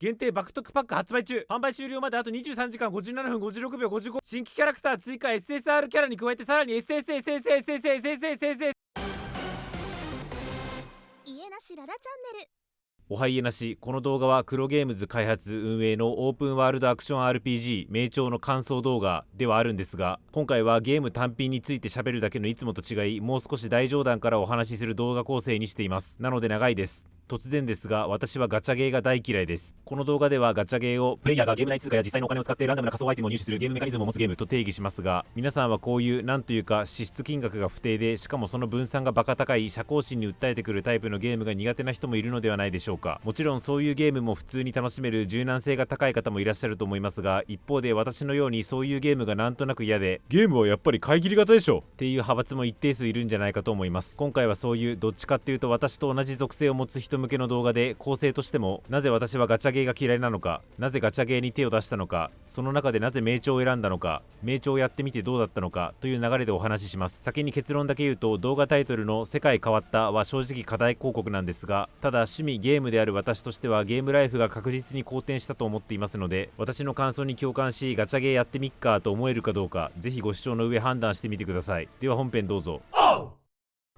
限定爆特パック発売中。販売終了まであと23時間57分56秒55。新規キャラクター追加 SSR キャラに加えてさらに SSSSSSSSSS。 家なしララチャンネル。おはいえなし。この動画は黒ゲームズ開発運営のオープンワールドアクション RPG 名称の感想動画ではあるんですが、今回はゲーム単品について喋るだけのいつもと違い、もう少し大冗談からお話しする動画構成にしています。なので長いです。突然ですが、私はガチャゲーが大嫌いです。この動画ではガチャゲーをプレイヤーがゲーム内通貨や実際のお金を使ってランダムな仮想アイテムを入手するゲームメカニズムを持つゲームと定義しますが、皆さんはこういうなんというか支出金額が不定で、しかもその分散がバカ高い社交心に訴えてくるタイプのゲームが苦手な人もいるのではないでしょうか。もちろんそういうゲームも普通に楽しめる柔軟性が高い方もいらっしゃると思いますが、一方で私のようにそういうゲームがなんとなく嫌で、ゲームはやっぱり買い切り型でしょっていう派閥も一定数いるんじゃないかと思います。今回はそういうどっちかっていうと私と同じ属性を持つ人向けの動画で、構成としてもなぜ私はガチャゲーが嫌いなのか、なぜガチャゲーに手を出したのか、その中でなぜ名称を選んだのか、名称をやってみてどうだったのかという流れでお話しします。先に結論だけ言うと、動画タイトルの世界変わったは正直課題広告なんですが、ただ趣味ゲームである私としてはゲームライフが確実に好転したと思っていますので、私の感想に共感しガチャゲーやってみっかと思えるかどうか、ぜひご視聴の上判断してみてください。では本編どうぞ。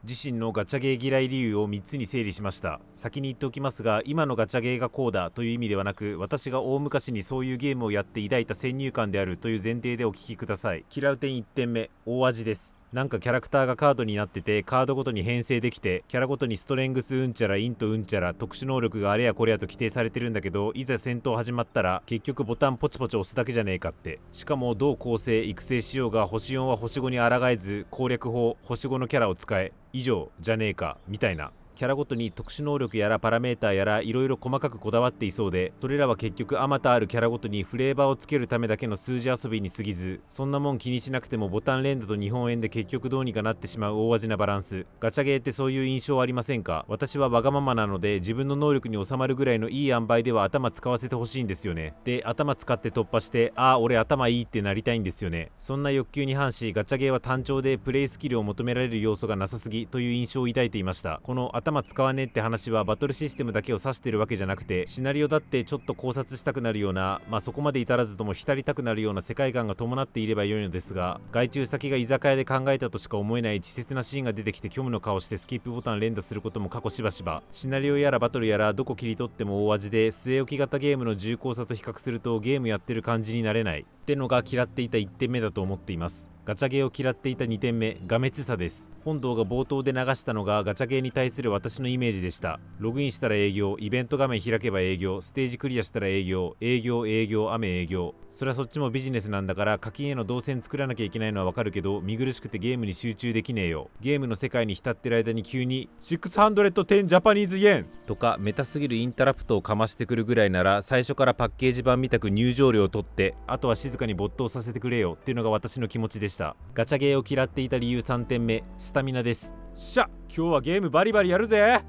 自身のガチャゲー嫌い理由を3つに整理しました。先に言っておきますが、今のガチャゲーがこうだという意味ではなく、私が大昔にそういうゲームをやって抱いた先入観であるという前提でお聞きください。嫌う点1点目、大味です。なんかキャラクターがカードになってて、カードごとに編成できて、キャラごとにストレングスうんちゃらイントうんちゃら特殊能力があれやこれやと規定されてるんだけど、いざ戦闘始まったら結局ボタンポチポチ押すだけじゃねえかって。しかもどう構成育成しようが星4は星5に抗えず、攻略法星5のキャラを使え以上じゃねえかみたいな。キャラごとに特殊能力やらパラメーターやらいろいろ細かくこだわっていそうで、それらは結局あまたあるキャラごとにフレーバーをつけるためだけの数字遊びに過ぎず、そんなもん気にしなくてもボタン連打と日本円で結局どうにかなってしまう大味なバランス。ガチャゲーってそういう印象ありませんか？私はわがままなので自分の能力に収まるぐらいのいい塩梅では頭使わせてほしいんですよね。で、頭使って突破して、ああ俺頭いいってなりたいんですよね。そんな欲求に反し、ガチャゲーは単調でプレイスキルを求められる要素がなさすぎという印象を抱いていました。この頭使わねえって話はバトルシステムだけを指してるわけじゃなくて、シナリオだってちょっと考察したくなるような、そこまで至らずとも浸りたくなるような世界観が伴っていれば良いのですが、外注先が居酒屋で考えたとしか思えない稚拙なシーンが出てきて虚無の顔してスキップボタン連打することも過去しばしば。シナリオやらバトルやらどこ切り取っても大味で、据え置き型ゲームの重厚さと比較するとゲームやってる感じになれないってのが嫌っていた1点目だと思っています。ガチャゲーを嫌っていた2点目、がめつさです。本動画冒頭で流したのがガチャゲーに対する私のイメージでした。ログインしたら営業、イベント画面開けば営業、ステージクリアしたら営業、営業営業雨営業。そりゃそっちもビジネスなんだから課金への動線作らなきゃいけないのはわかるけど、見苦しくてゲームに集中できねえよ。ゲームの世界に浸ってる間に急に610ジャパニーズイエンとかメタすぎるインタラプトをかましてくるぐらいなら、最初からパッケージ版みたく入場料を取って、あとは静かに没頭させてくれよっていうのが私の気持ちでした。ガチャゲーを嫌っていた理由3点目、スタミナです。しゃ、今日はゲームバリバリやるぜ。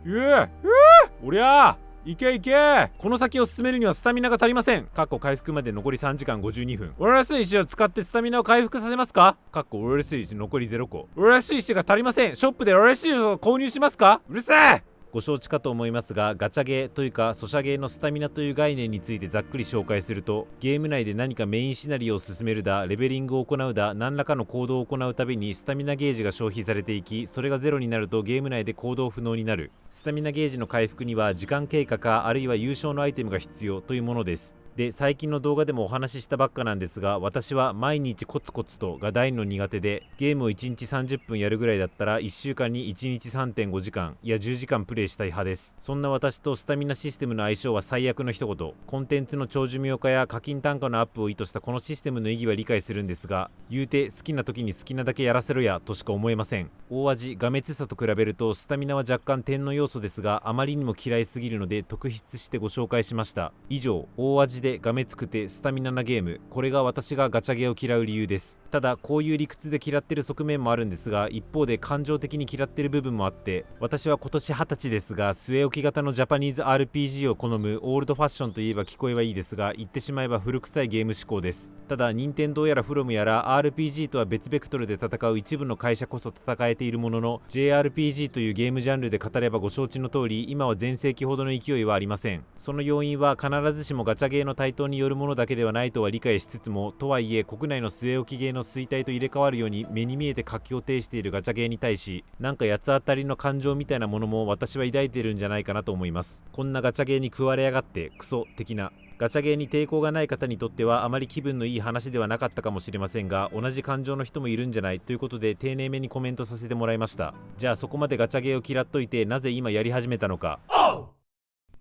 おりゃあいけいけ。この先を進めるにはスタミナが足りません。回復まで残り3時間52分。オララス石を使ってスタミナを回復させますか？オララス石残り0個。オララス石が足りません。ショップでオララス石を購入しますか？うるせえ。ご承知かと思いますが、ガチャゲーというかソシャゲーのスタミナという概念についてざっくり紹介すると、ゲーム内で何かメインシナリオを進めるだ、レベリングを行うだ、何らかの行動を行うたびにスタミナゲージが消費されていき、それがゼロになるとゲーム内で行動不能になる。スタミナゲージの回復には時間経過か、あるいは優勝のアイテムが必要というものです。で、最近の動画でもお話ししたばっかなんですが、私は毎日コツコツとが大の苦手で、ゲームを1日30分やるぐらいだったら1週間に1日 3.5 時間いや10時間プレイしたい派です。そんな私とスタミナシステムの相性は最悪の一言。コンテンツの長寿命化や課金単価のアップを意図したこのシステムの意義は理解するんですが、言うて好きな時に好きなだけやらせろやとしか思えません。大味がめつさと比べるとスタミナは若干点の要素ですが、あまりにも嫌いすぎるので特筆してご紹介しました。以上、大味じでがめつくてスタミナなゲーム、これが私がガチャゲーを嫌う理由です。ただこういう理屈で嫌ってる側面もあるんですが、一方で感情的に嫌ってる部分もあって、私は今年20歳ですが、据え置き型のジャパニーズ RPG を好むオールドファッションといえば聞こえはいいですが、言ってしまえば古臭いゲーム思考です。ただ任天堂やらフロムやら RPG とは別ベクトルで戦う一部の会社こそ戦えているものの、 JRPG というゲームジャンルで語ればご承知の通り、今は全盛期ほどの勢いはありません。その要因は必ずしもガチャゲーの台頭によるものだけではないとは理解しつつも、とはいえ国内の据え置きゲーの衰退と入れ替わるように目に見えて活気を呈しているガチャゲーに対し、なんか八つ当たりの感情みたいなものも私は抱いているんじゃないかなと思います。こんなガチャゲーに食われやがってクソ的な。ガチャゲーに抵抗がない方にとってはあまり気分のいい話ではなかったかもしれませんが、同じ感情の人もいるんじゃないということで丁寧めにコメントさせてもらいました。じゃあそこまでガチャゲーを嫌っといてなぜ今やり始めたのか。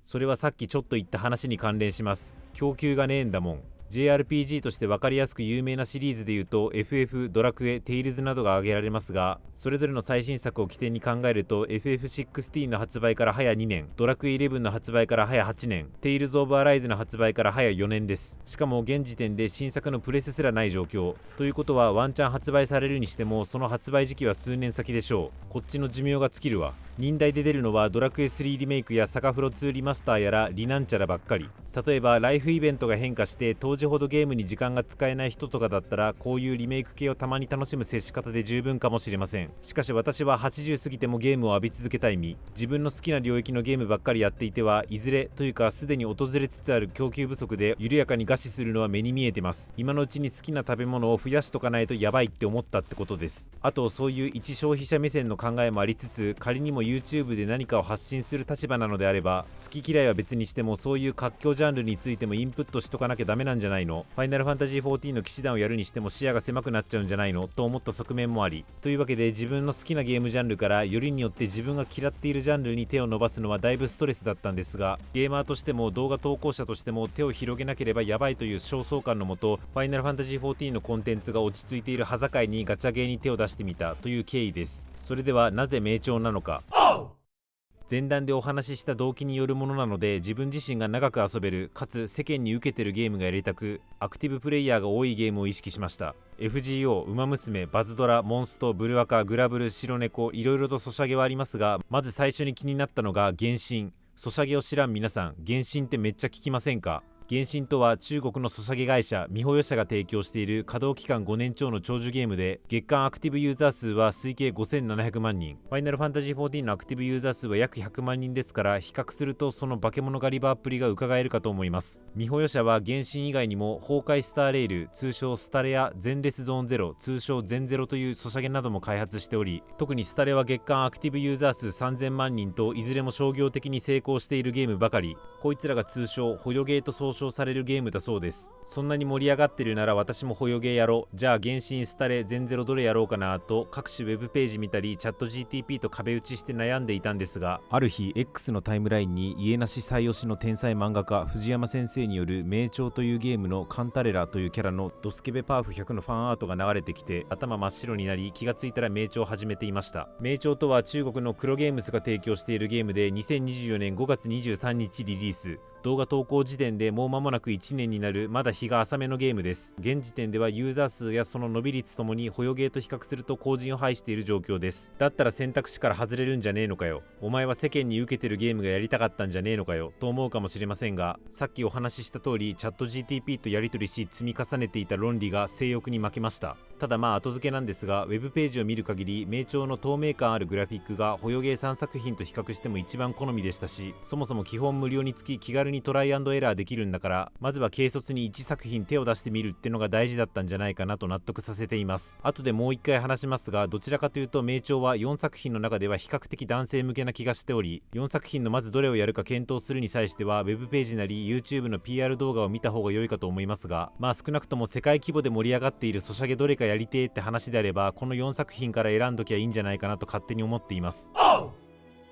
それはさっきちょっと言った話に関連します。供給がねえんだもん。JRPG として分かりやすく有名なシリーズでいうと FF、ドラクエ、テイルズなどが挙げられますが、それぞれの最新作を起点に考えると FF16 の発売から早2年、ドラクエ11の発売から早8年、テイルズ・オブ・アライズの発売から早4年です。しかも現時点で新作のプレスすらない状況ということは、ワンチャン発売されるにしてもその発売時期は数年先でしょう。こっちの寿命が尽きるわ。忍耐で出るのはドラクエ3リメイクやサガフロ2リマスターやらリナンチャラばっかり。例えばライフイベントが変化して当時ほどゲームに時間が使えない人とかだったら、こういうリメイク系をたまに楽しむ接し方で十分かもしれません。しかし私は80過ぎてもゲームを浴び続けたい身、自分の好きな領域のゲームばっかりやっていては、いずれというかすでに訪れつつある供給不足で緩やかに餓死するのは目に見えてます。今のうちに好きな食べ物を増やしとかないとやばいって思ったってことです。あとそういう一消費者目線の考えもありつつ、仮にも YouTube で何かを発信する立場なのであれば、好き嫌いは別にしてもそういう活況ジャンルについてもインプットしとかなきゃダメなんじゃないの。ファイナルファンタジー14の騎士団をやるにしても視野が狭くなっちゃうんじゃないのと思った側面もあり、というわけで自分の好きなゲームジャンルからよりによって自分が嫌っているジャンルに手を伸ばすのはだいぶストレスだったんですが、ゲーマーとしても動画投稿者としても手を広げなければやばいという焦燥感のもと、ファイナルファンタジー14のコンテンツが落ち着いている端境にガチャゲーに手を出してみたという経緯です。それではなぜ名調なのか。前段でお話しした動機によるものなので、自分自身が長く遊べるかつ世間に受けてるゲームがやりたく、アクティブプレイヤーが多いゲームを意識しました。 FGO、ウマ娘、バズドラ、モンスト、ブルアカ、グラブル、白猫、いろいろとソシャゲはありますが、まず最初に気になったのが原神。ソシャゲを知らん皆さん、原神ってめっちゃ聞きませんか？原神とは中国のソシャゲ会社ミホヨ社が提供している稼働期間5年超の長寿ゲームで、月間アクティブユーザー数は推計5700万人、ファイナルファンタジー14のアクティブユーザー数は約100万人ですから、比較するとその化け物狩り場っぷりが伺えるかと思います。ミホヨ社は原神以外にも崩壊スターレイル、通称スタレやゼンレスゾーンゼロ、通称ゼンゼロというソシャゲなども開発しており、特にスタレは月間アクティブユーザー数3000万人といずれも商業的に成功しているゲームばかり。こいつらが通称ホヨゲーと総称されるゲームだそうです。そんなに盛り上がってるなら私もホヨゲーやろう、じゃあ原神、スタレ、ゼンゼロどれやろうかなと各種ウェブページ見たりチャット GTP と壁打ちして悩んでいたんですが、ある日 X のタイムラインに家なし最推しの天才漫画家藤山先生による名調というゲームのカンタレラというキャラのドスケベパワフ100のファンアートが流れてきて、頭真っ白になり、気がついたら名調を始めていました。名調とは中国の黒ゲームズが提供しているゲームで、2024年5月23日リリース。動画投稿時点でもう間もなく1年になるまだ日が浅めのゲームです。現時点ではユーザー数やその伸び率ともにホヨゲーと比較すると後塵を拝している状況です。だったら選択肢から外れるんじゃねえのかよ、お前は世間に受けてるゲームがやりたかったんじゃねえのかよと思うかもしれませんが、さっきお話しした通りチャット GTP とやり取りし積み重ねていた論理が性欲に負けました。ただ後付けなんですが、ウェブページを見る限り名調の透明感あるグラフィックがホヨゲー3作品と比較しても一番好みでしたし、そもそも基本無料につき気軽にトライアンドエラーできるんだから、まずは軽率に1作品手を出してみるってのが大事だったんじゃないかなと納得させています。後でもう一回話しますが、どちらかというと名調は4作品の中では比較的男性向けな気がしており、4作品のまずどれをやるか検討するに際してはウェブページなり YouTube の PR 動画を見た方が良いかと思いますが、少なくとも世界規模で盛り上がっているソシャゲどれかやりてーって話であれば、この4作品から選んどきゃいいんじゃないかなと勝手に思っています。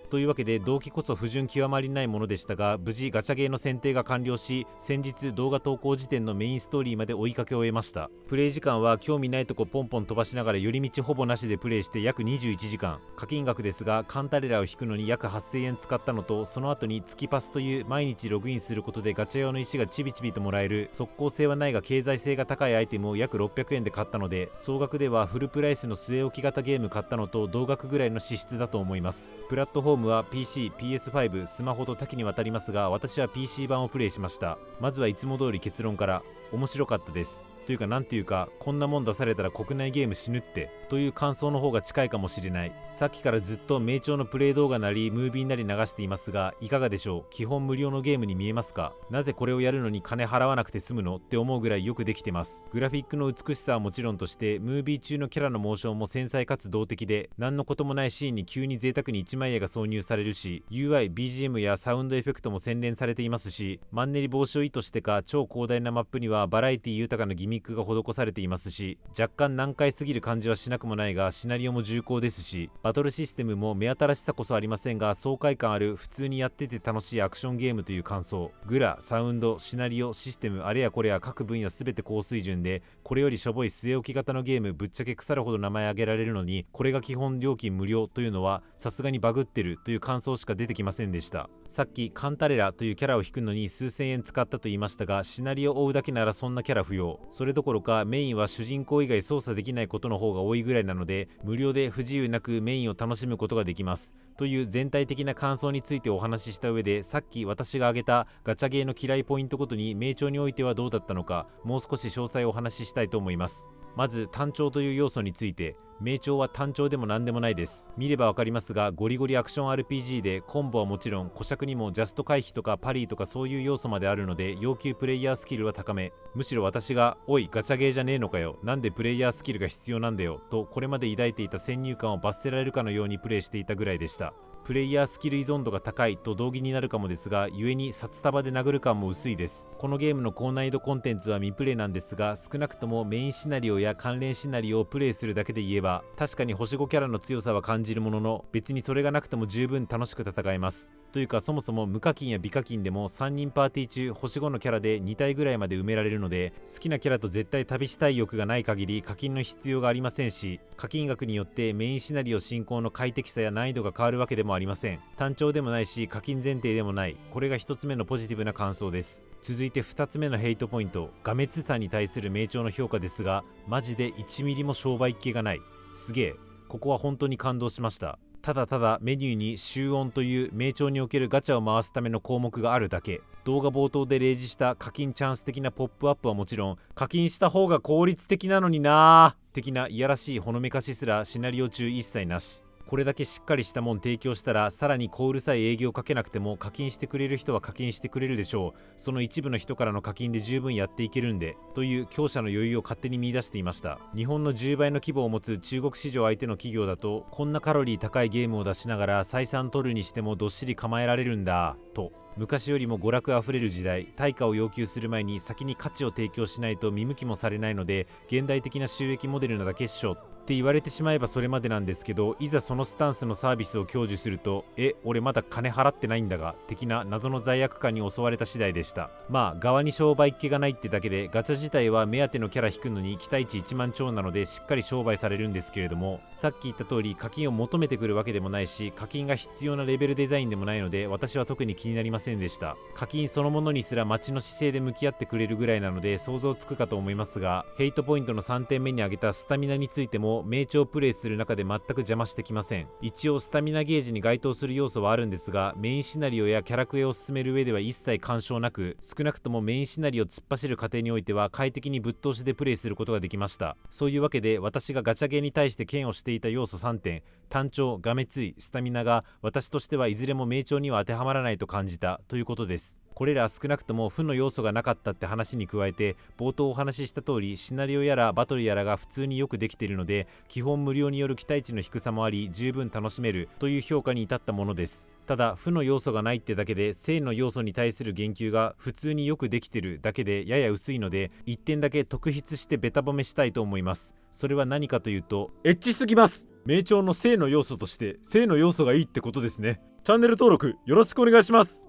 というわけで動機こそ不純極まりないものでしたが、無事ガチャゲーの選定が完了し、先日動画投稿時点のメインストーリーまで追いかけ終えました。プレイ時間は興味ないとこポンポン飛ばしながら寄り道ほぼなしでプレイして約21時間。課金額ですがカンタレラを引くのに約8000円使ったのと、その後に月パスという毎日ログインすることでガチャ用の石がちびちびともらえる速攻性はないが経済性が高いアイテムを約600円で買ったので、総額ではフルプライスの据え置き型ゲーム買ったのと同額ぐらいの支出だと思います。プラットフォームは PC、PS5、スマホと多岐にわたりますが、私は PC 版をプレイしました。まずはいつも通り結論から、面白かったです。というかなんていうか、こんなもん出されたら国内ゲーム死ぬってという感想の方が近いかもしれない。さっきからずっと名調のプレイ動画なりムービーなり流していますが、いかがでしょう。基本無料のゲームに見えますか。なぜこれをやるのに金払わなくて済むのって思うぐらいよくできてます。グラフィックの美しさはもちろんとして、ムービー中のキャラのモーションも繊細かつ動的で、何のこともないシーンに急に贅沢に一枚絵が挿入されるし、 UI、BGM やサウンドエフェクトも洗練されていますし、マンネリ防止を意図してか超広大なマップにはバラエティ豊かなギミックが施されていますし、若干難解すぎる感じはしなくもないが、シナリオも重厚ですし、バトルシステムも目新しさこそありませんが爽快感ある普通にやってて楽しいアクションゲームという感想。グラ、サウンド、シナリオ、システム、あれやこれや各分野全て高水準で、これよりしょぼい据え置き型のゲームぶっちゃけ腐るほど名前挙げられるのに、これが基本料金無料というのはさすがにバグってるという感想しか出てきませんでした。さっきカンタレラというキャラを引くのに数千円使ったと言いましたが、シナリオを追うだけならそんなキャラ不要。それどころかメインは主人公以外操作できないことの方が多いぐらいなので、無料で不自由なくメインを楽しむことができますという全体的な感想についてお話しした上で、さっき私が挙げたガチャゲーの嫌いポイントごとに名調においてはどうだったのか、もう少し詳細をお話ししたいと思います。まず単調という要素について、名調は単調でも何でもないです。見ればわかりますが、ゴリゴリアクション RPG で、コンボはもちろん古尺にもジャスト回避とかパリーとかそういう要素まであるので、要求プレイヤースキルは高め。むしろ私がおいガチャゲーじゃねえのかよ、なんでプレイヤースキルが必要なんだよとこれまで抱いていた先入観を罰せられるかのようにプレイしていたぐらいでした。プレイヤースキル依存度が高いと同義になるかもですが、故に札束で殴る感も薄いです。このゲームの高難易度コンテンツは未プレイなんですが、少なくともメインシナリオや関連シナリオをプレイするだけで言えば、確かに星5キャラの強さは感じるものの、別にそれがなくても十分楽しく戦えます。というか、そもそも無課金や美課金でも3人パーティー中星5のキャラで2体ぐらいまで埋められるので、好きなキャラと絶対旅したい欲がない限り課金の必要がありませんし、課金額によってメインシナリオ進行の快適さや難易度が変わるわけでもありません。単調でもないし課金前提でもない。これが1つ目のポジティブな感想です。続いて2つ目のヘイトポイント、画滅さに対する名調の評価ですが、マジで1ミリも商売っ気がない。すげえ、ここは本当に感動しました。ただただメニューに集音という名調におけるガチャを回すための項目があるだけ。動画冒頭で例示した課金チャンス的なポップアップはもちろん、課金した方が効率的なのになー的ないやらしいほのめかしすらシナリオ中一切なし。これだけしっかりしたもん提供したら、さらに小うるさい営業かけなくても課金してくれる人は課金してくれるでしょう。その一部の人からの課金で十分やっていけるんで、という強者の余裕を勝手に見出していました。日本の10倍の規模を持つ中国市場相手の企業だと、こんなカロリー高いゲームを出しながら採算取るにしてもどっしり構えられるんだと。昔よりも娯楽あふれる時代、対価を要求する前に先に価値を提供しないと見向きもされないので、現代的な収益モデルなだけっしょって言われてしまえばそれまでなんですけど、いざそのスタンスのサービスを享受すると、俺まだ金払ってないんだが的な謎の罪悪感に襲われた次第でした。まあ側に商売っ気がないってだけで、ガチャ自体は目当てのキャラ引くのに期待値1万超なのでしっかり商売されるんですけれども、さっき言った通り課金を求めてくるわけでもないし、課金が必要なレベルデザインでもないので、私は特に気になりませんでした。課金そのものにすら街の姿勢で向き合ってくれるぐらいなので想像つくかと思いますが、ヘイトポイントの3点目に挙げたスタミナについても名調プレイする中で全く邪魔してきません。一応スタミナゲージに該当する要素はあるんですが、メインシナリオやキャラクエを進める上では一切干渉なく、少なくともメインシナリオを突っ走る過程においては快適にぶっ通しでプレイすることができました。そういうわけで私がガチャゲーに対して嫌悪していた要素3点、単調、がめつい、スタミナが私としてはいずれも名調には当てはまらないと感じたということです。これら少なくとも負の要素がなかったって話に加えて、冒頭お話しした通りシナリオやらバトルやらが普通によくできているので、基本無料による期待値の低さもあり十分楽しめるという評価に至ったものです。ただ負の要素がないってだけで、正の要素に対する言及が普通によくできてるだけでやや薄いので、1点だけ特筆してベタ褒めしたいと思います。それは何かというと、エッチすぎます。名調の性の要素として性の要素がいいってことですね。チャンネル登録よろしくお願いします。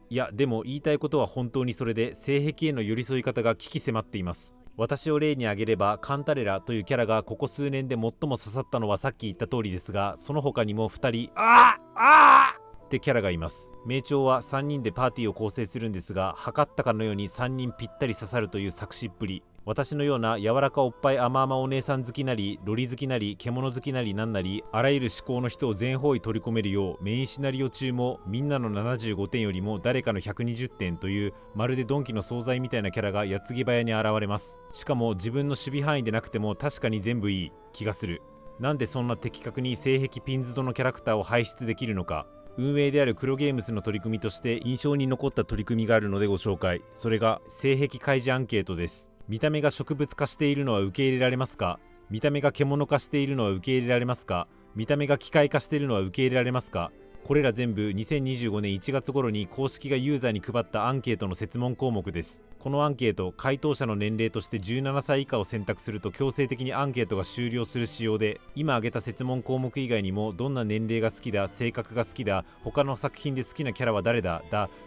いやでも言いたいことは本当にそれで、性癖への寄り添い方が鬼気迫っています。私を例に挙げればカンタレラというキャラがここ数年で最も刺さったのはさっき言った通りですが、その他にも2人ってキャラがいます。名調は3人でパーティーを構成するんですが、測ったかのように3人ぴったり刺さるという作詞っぷり。私のような柔らかおっぱい甘々お姉さん好きなり、ロリ好きなり、獣好きなりなんなり、あらゆる思考の人を全方位取り込めるよう、メインシナリオ中もみんなの75点よりも誰かの120点という、まるでドンキの惣菜みたいなキャラが矢継ぎ早に現れます。しかも自分の守備範囲でなくても確かに全部いい気がする。なんでそんな的確に性癖ピンズドのキャラクターを輩出できるのか。運営である黒ゲームズの取り組みとして印象に残った取り組みがあるのでご紹介。それが性癖開示アンケートです。見た目が植物化しているのは受け入れられますか？見た目が獣化しているのは受け入れられますか？見た目が機械化しているのは受け入れられますか？これら全部2025年1月頃に公式がユーザーに配ったアンケートの設問項目です。このアンケート、回答者の年齢として17歳以下を選択すると強制的にアンケートが終了する仕様で、今挙げた設問項目以外にもどんな年齢が好きだ、性格が好きだ、他の作品で好きなキャラは誰だ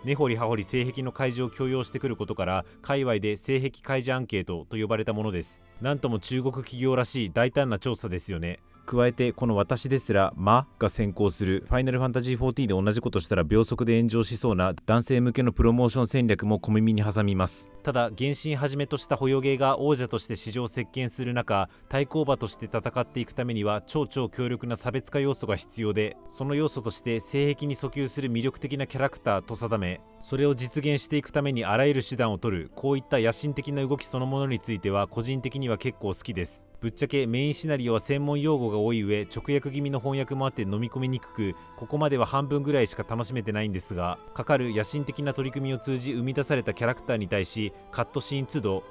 根掘り葉掘り性癖の開示を強要してくることから、界隈で性癖開示アンケートと呼ばれたものです。なんとも中国企業らしい大胆な調査ですよね。加えてこの私ですら魔が先行するファイナルファンタジー14で同じことしたら秒速で炎上しそうな男性向けのプロモーション戦略も小耳に挟みます。ただ原神はじめとした捕虜ゲーが王者として市場を席巻する中、対抗馬として戦っていくためには超強力な差別化要素が必要で、その要素として性癖に訴求する魅力的なキャラクターと定め、それを実現していくためにあらゆる手段を取る、こういった野心的な動きそのものについては個人的には結構好きです。ぶっちゃけメインシナリオは専門用語が多い上、直訳気味の翻訳もあって飲み込みにくく、ここまでは半分ぐらいしか楽しめてないんですが、かかる野心的な取り組みを通じ生み出されたキャラクターに対しカットシーン都度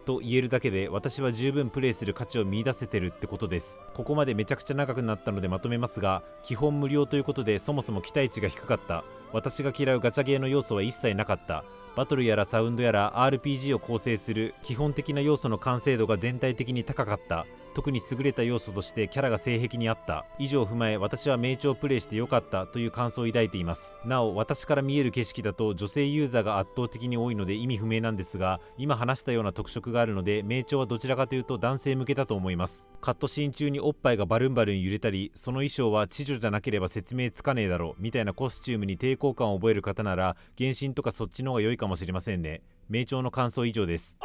と言えるだけで私は十分プレイする価値を見出せてるってことです。ここまでめちゃくちゃ長くなったのでまとめますが、基本無料ということでそもそも期待値が低かった。私が嫌うガチャゲーの要素は一切なかった。バトルやらサウンドやら RPG を構成する基本的な要素の完成度が全体的に高かった。特に優れた要素としてキャラが性癖にあった。以上を踏まえ私は名調をプレイしてよかったという感想を抱いています。なお私から見える景色だと女性ユーザーが圧倒的に多いので意味不明なんですが、今話したような特色があるので名調はどちらかというと男性向けだと思います。カットシーン中におっぱいがバルンバルン揺れたり、その衣装は知女じゃなければ説明つかねえだろみたいなコスチュームに抵抗感を覚える方なら原神とかそっちの方が良いかもしれませんね。名調の感想以上です。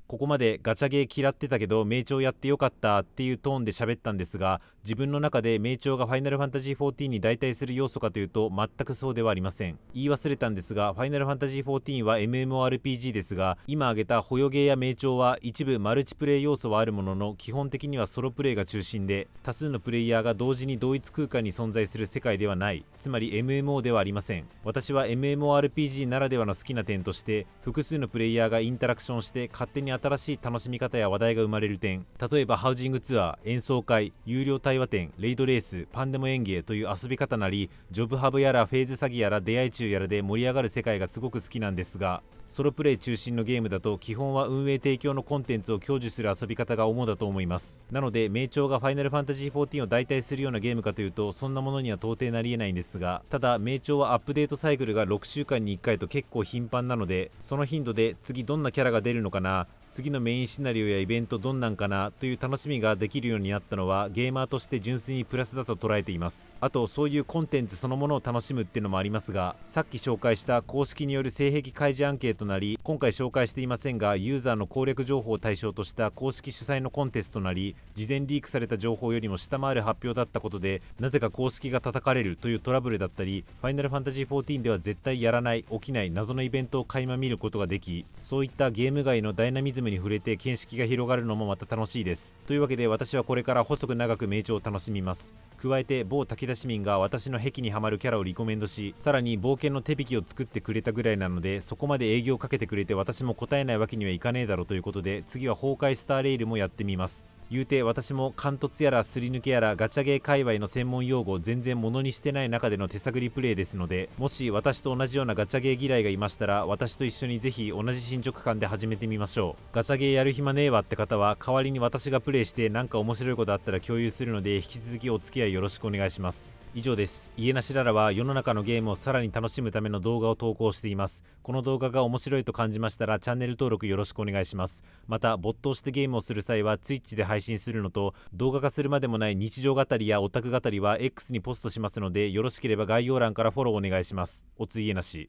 ここまでガチャゲー嫌ってたけど名調やってよかったっていうトーンで喋ったんですが、自分の中で名調がファイナルファンタジー14に代替する要素かというと全くそうではありません。言い忘れたんですが、ファイナルファンタジー14は MMORPG ですが、今挙げた捕虜ゲーや名調は一部マルチプレイ要素はあるものの、基本的にはソロプレイが中心で、多数のプレイヤーが同時に同一空間に存在する世界ではない、つまり MMO ではありません。私は MMORPG ならではの好きな点として、複数のプレイヤーがインタラクションして勝手に新しい楽しみ方や話題が生まれる点、例えばハウジングツアー、演奏会、有料対話展、レイドレース、パンデモ園芸という遊び方なり、ジョブハブやらフェーズ詐欺やら出会い中やらで盛り上がる世界がすごく好きなんですが、ソロプレイ中心のゲームだと基本は運営提供のコンテンツを享受する遊び方が主だと思います。なので名調がファイナルファンタジー14を代替するようなゲームかというとそんなものには到底なりえないんですが、ただ名調はアップデートサイクルが6週間に1回と結構頻繁なので、その頻度で次どんなキャラが出るのかな、次のメインシナリオやイベントどんなんかなという楽しみができるようになったのはゲーマーとして純粋にプラスだと捉えています。あとそういうコンテンツそのものを楽しむっていうのもありますが、さっき紹介した公式による性癖開示アンケートなり、今回紹介していませんがユーザーの攻略情報を対象とした公式主催のコンテストなり、事前リークされた情報よりも下回る発表だったことでなぜか公式が叩かれるというトラブルだったり、ファイナルファンタジー14では絶対やらない起きない謎のイベントを垣間見ることができ、そういったゲーム外のダイナミズムに触れて見識が広がるのもまた楽しいです。というわけで私はこれから細く長く名調を楽しみます。加えて某武田市民が私の癖にはまるキャラをリコメンドし、さらに冒険の手引きを作ってくれたぐらいなので、そこまで営業をかけてくれて私も答えないわけにはいかねえだろうということで、次は崩壊スターレイルもやってみます。言うて私も貫突やらすり抜けやらガチャゲー界隈の専門用語を全然物にしてない中での手探りプレイですので、もし私と同じようなガチャゲー嫌いがいましたら、私と一緒にぜひ同じ進捗感で始めてみましょう。ガチャゲーやる暇ねえわって方は代わりに私がプレイしてなんか面白いことあったら共有するので、引き続きお付き合いよろしくお願いします。以上です。家なしララは世の中のゲームをさらに楽しむための動画を投稿しています。この動画が面白いと感じましたらチャンネル登録よろしくお願いします。また没頭してゲームをする際は Twitch で配信するのと、動画化するまでもない日常語りやオタク語りは X にポストしますので、よろしければ概要欄からフォローお願いします。おつ家なし。